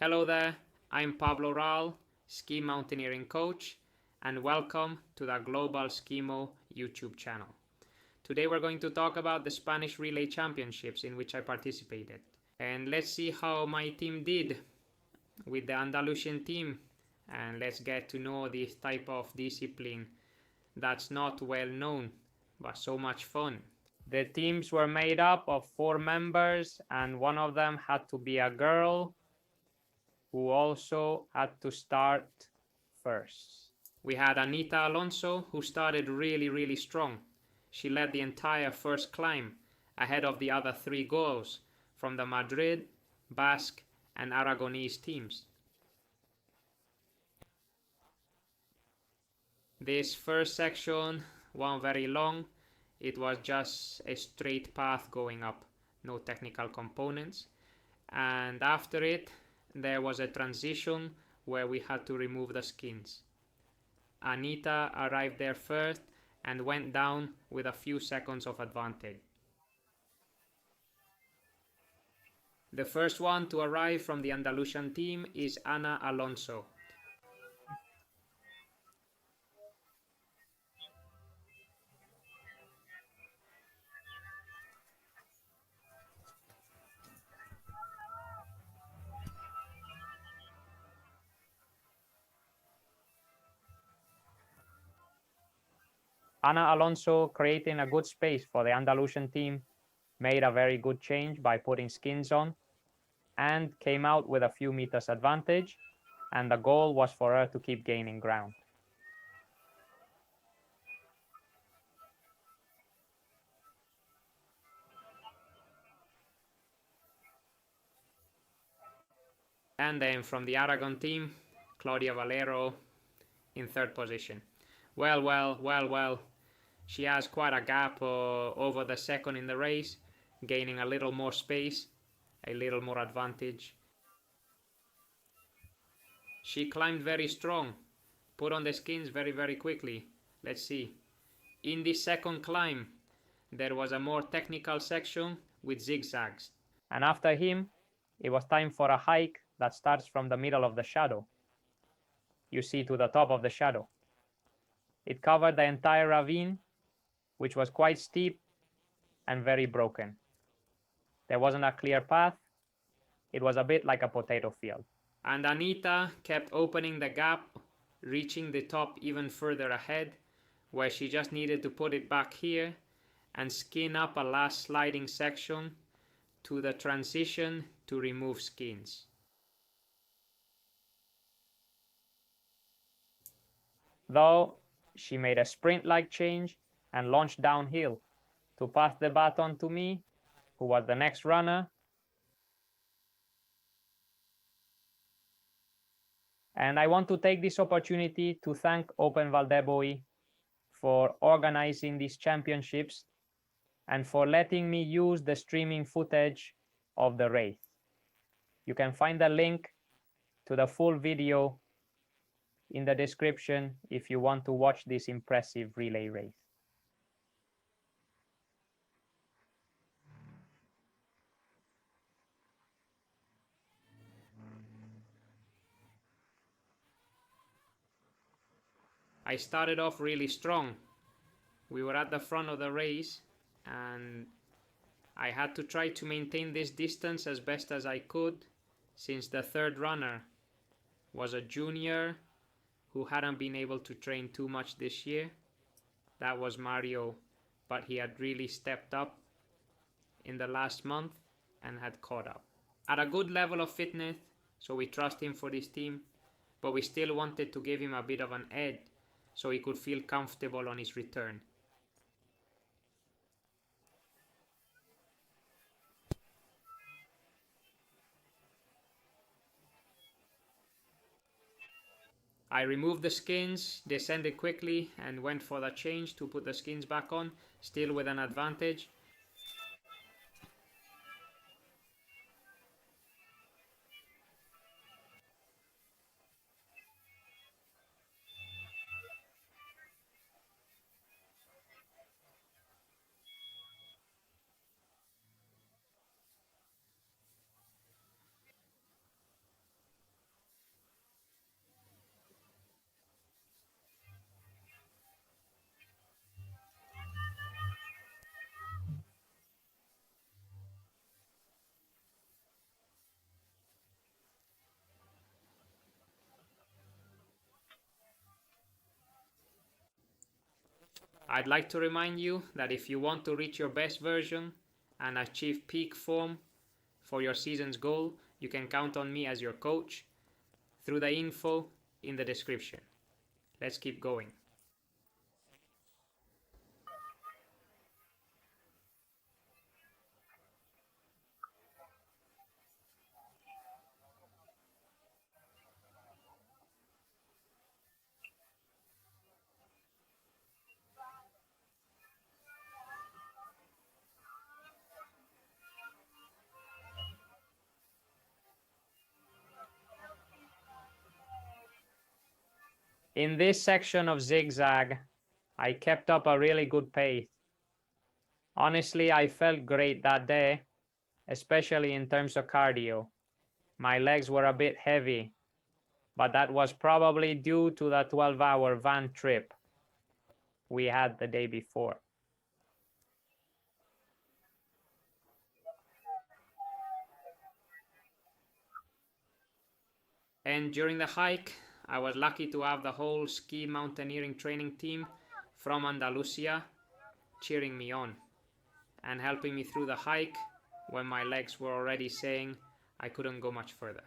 Hello there, I'm Pablo Ral, ski mountaineering coach, and welcome to the Global Skimo YouTube channel. Today we're going to talk about the Spanish Relay Championships in which I participated. And let's see how my team did with the Andalusian team, and let's get to know this type of discipline that's not well known, but so much fun. The teams were made up of 4 members, and one of them had to be a girl who also had to start first. We had Anita Alonso, who started really strong. She led the entire first climb ahead of the other 3 girls from the Madrid, Basque and Aragonese teams. This first section wasn't very long. It was just a straight path going up, no technical components. And after it, there was a transition where we had to remove the skins. Anita arrived there first and went down with a few seconds of advantage. The first one to arrive from the Andalusian team is Ana Alonso. Ana Alonso, creating a good space for the Andalusian team, made a very good change by putting skins on and came out with a few meters advantage, and the goal was for her to keep gaining ground. And then from the Aragon team, Claudia Valero in 3rd position. Well, she has quite a gap over the second in the race, gaining a little more space, a little more advantage. She climbed very strong, put on the skins very quickly. Let's see. In this second climb, there was a more technical section with zigzags. And after him, it was time for a hike that starts from the middle of the shadow. You see to the top of the shadow. It covered the entire ravine, which was quite steep and very broken. There wasn't a clear path. It was a bit like a potato field. And Anita kept opening the gap, reaching the top even further ahead, where she just needed to put it back here and skin up a last sliding section to the transition to remove skins. Though she made a sprint-like change and launched downhill to pass the baton to me, who was the next runner. And I want to take this opportunity to thank Open Valdeboy for organizing these championships and for letting me use the streaming footage of the race. You can find the link to the full video in the description if you want to watch this impressive relay race. I started off really strong. We were at the front of the race and I had to try to maintain this distance as best as I could, since the 3rd runner was a junior who hadn't been able to train too much this year. That was Mario, but he had really stepped up in the last month and had caught up. At a good level of fitness, so we trust him for this team, but we still wanted to give him a bit of an edge so he could feel comfortable on his return. I removed the skins, descended quickly and went for the change to put the skins back on, still with an advantage. I'd like to remind you that if you want to reach your best version and achieve peak form for your season's goal, you can count on me as your coach through the info in the description. Let's keep going. In this section of zigzag, I kept up a really good pace. Honestly, I felt great that day, especially in terms of cardio. My legs were a bit heavy, but that was probably due to the 12-hour van trip we had the day before. And during the hike, I was lucky to have the whole ski mountaineering training team from Andalusia cheering me on and helping me through the hike when my legs were already saying I couldn't go much further.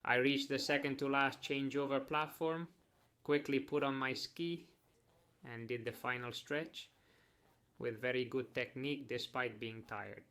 I reached the second to last changeover platform, quickly put on my ski and did the final stretch with very good technique despite being tired.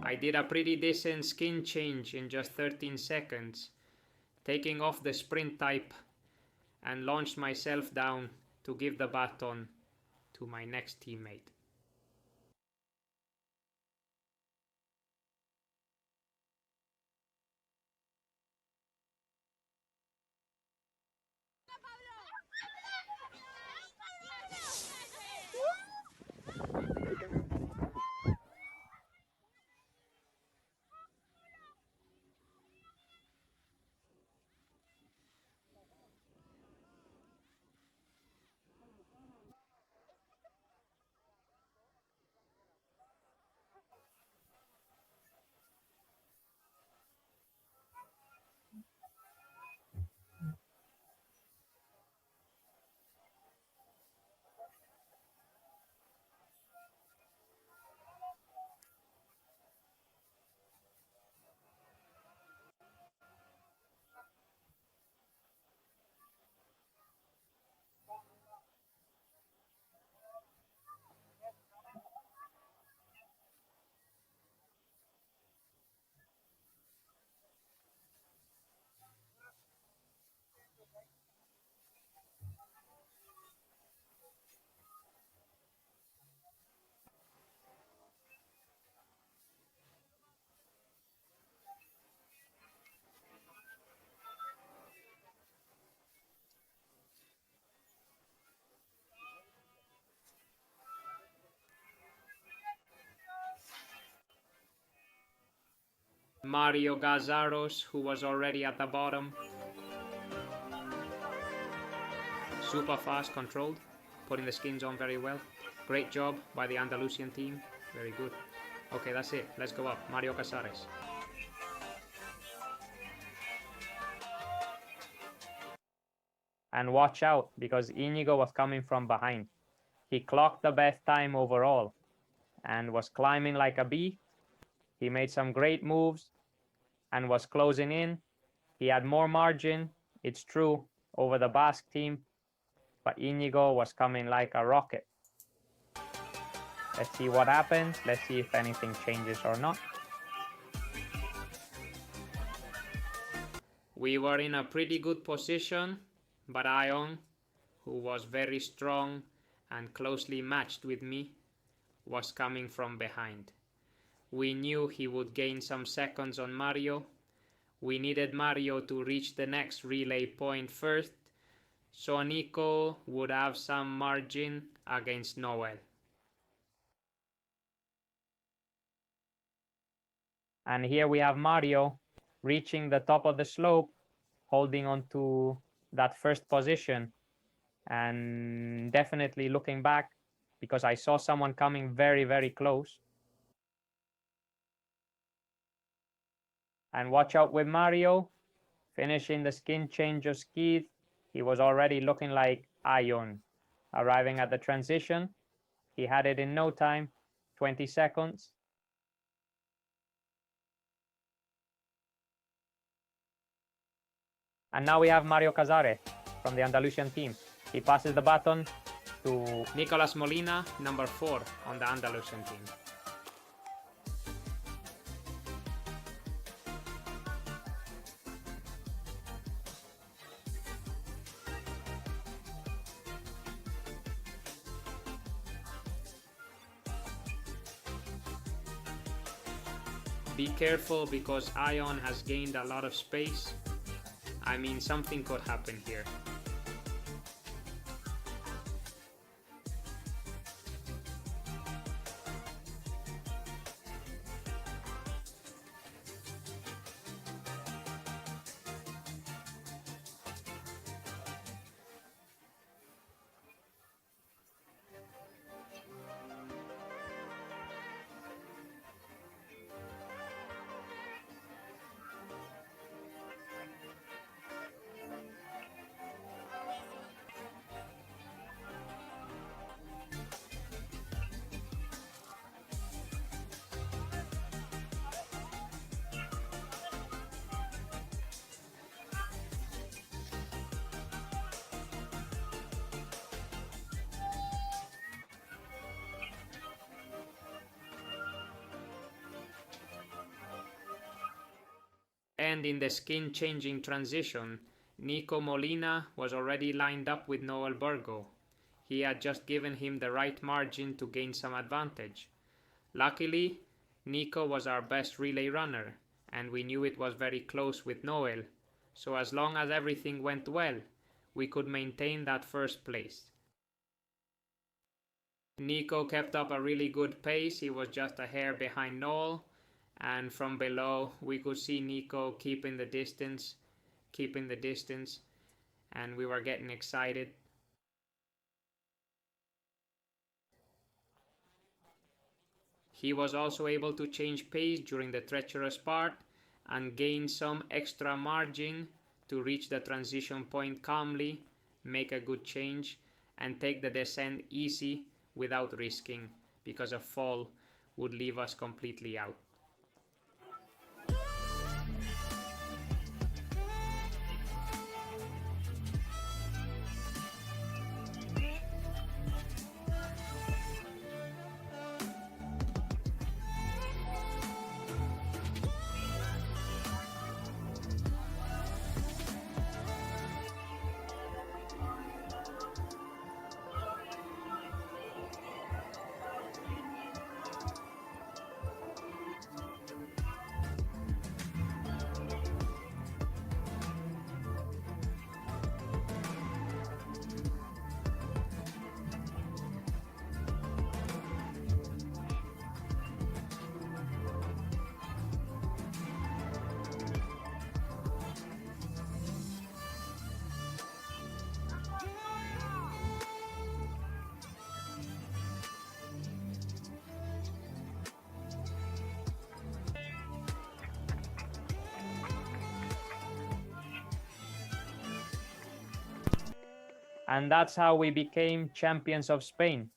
I did a pretty decent skin change in just 13 seconds, taking off the sprint type and launched myself down to give the baton to my next teammate. Mario Gazaros, who was already at the bottom, super fast, controlled, putting the skins on very well. Great job by the Andalusian team, very good. Okay, that's it, let's go up. Mario Casares. And watch out, because Inigo was coming from behind. He clocked the best time overall and was climbing like a bee. He made some great moves and was closing in. He had more margin, it's true, over the Basque team, but Inigo was coming like a rocket. Let's see what happens. Let's see if anything changes or not. We were in a pretty good position, but Ion, who was very strong and closely matched with me, was coming from behind. We knew he would gain some seconds on Mario. We needed Mario to reach the next relay point first, so Nico would have some margin against Noel. And here we have Mario reaching the top of the slope, holding on to that first position, and definitely looking back because I saw someone coming very, very close. And watch out with Mario, finishing the skin change of skis. He was already looking like Ion. Arriving at the transition, he had it in no time, 20 seconds. And now we have Mario Casare from the Andalusian team. He passes the baton to Nicolas Molina, number 4 on the Andalusian team. Be careful because Ion has gained a lot of space. I mean, something could happen here. And in the skin-changing transition, Nico Molina was already lined up with Noel Burgo. He had just given him the right margin to gain some advantage. Luckily, Nico was our best relay runner, and we knew it was very close with Noel, so as long as everything went well, we could maintain that first place. Nico kept up a really good pace. He was just a hair behind Noel, and from below we could see Nico keeping the distance, and we were getting excited. He was also able to change pace during the treacherous part and gain some extra margin to reach the transition point calmly, make a good change, and take the descent easy without risking, because a fall would leave us completely out. And that's how we became champions of Spain.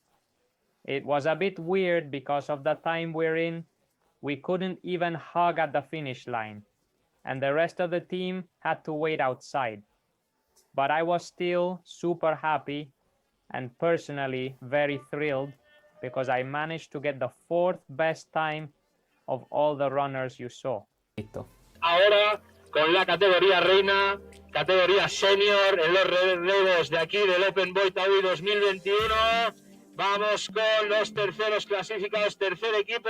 It was a bit weird because of the time we're in. We couldn't even hug at the finish line. and the rest of the team had to wait outside. But I was still super happy and personally very thrilled because I managed to get the 4th best time of all the runners you saw. Ahora con la categoría reina, categoría senior en los relevos de aquí del Open Boy Taui 2021. Vamos con los terceros clasificados, tercer equipo,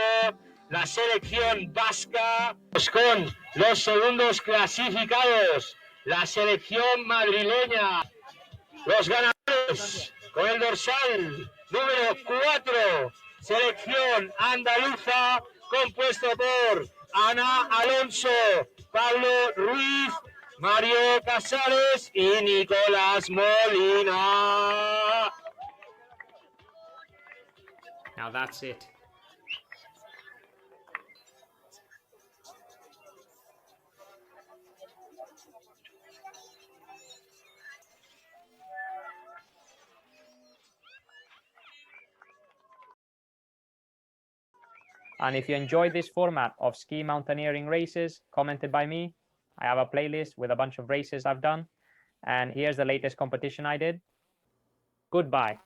la selección vasca. Vamos con los segundos clasificados, la selección madrileña. Los ganadores con el dorsal número 4, selección andaluza, compuesto por Ana Alonso, Pablo Ruiz, Mario Casares y Nicolás Molina. Now that's it. And if you enjoyed this format of ski mountaineering races commented by me, I have a playlist with a bunch of races I've done. And here's the latest competition I did. Goodbye.